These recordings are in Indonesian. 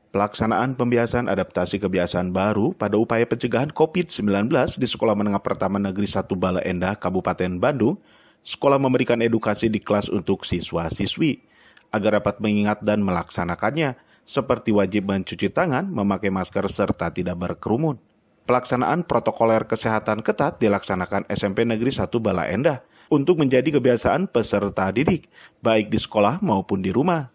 Pelaksanaan pembiasaan adaptasi kebiasaan baru pada upaya pencegahan COVID-19 di Sekolah Menengah Pertama Negeri 1 Bale Endah, Kabupaten Bandung, sekolah memberikan edukasi di kelas untuk siswa-siswi agar dapat mengingat dan melaksanakannya, seperti wajib mencuci tangan, memakai masker, serta tidak berkerumun. Pelaksanaan protokoler kesehatan ketat dilaksanakan SMP Negeri 1 Bale Endah untuk menjadi kebiasaan peserta didik, baik di sekolah maupun di rumah.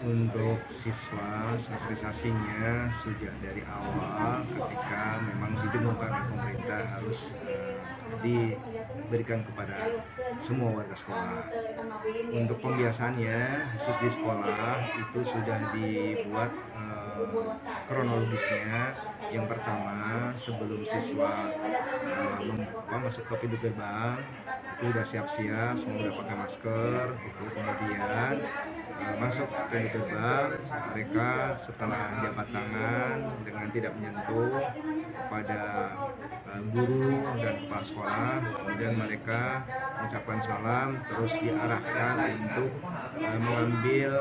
Untuk siswa, sosialisasinya sudah dari awal ketika memang didengungkan oleh pemerintah harus diberikan kepada semua warga sekolah. Untuk pembiasaannya khusus di sekolah itu sudah dibuat kronologisnya. Yang pertama, sebelum siswa masuk ke pintu gerbang itu sudah siap-siap, semua sudah pakai masker. Kemudian masuk ke pintu gerbang, mereka setelah jabat tangan dengan tidak menyentuh kepada guru dan kepala sekolah, kemudian mereka mengucapkan salam, terus diarahkan untuk mengambil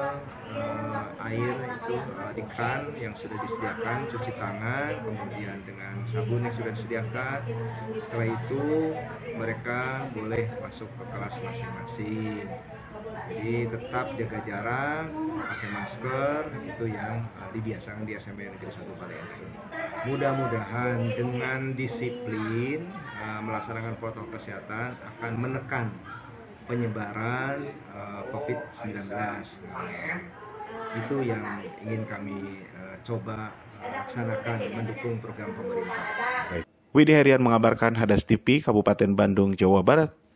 air itu di kran yang sudah disediakan, cuci tangan, kemudian dengan sabun yang sudah disediakan. Setelah itu mereka boleh masuk ke kelas masing-masing. Jadi tetap jaga jarak, pakai masker, itu yang dibiasakan di SMP Negeri 1 Bale Endah ini. Mudah-mudahan dengan disiplin melaksanakan protokol kesehatan akan menekan penyebaran COVID-19. Itu yang ingin kami coba laksanakan, mendukung program pemerintah. Widi Herian mengabarkan, Hadas TV, Kabupaten Bandung, Jawa Barat.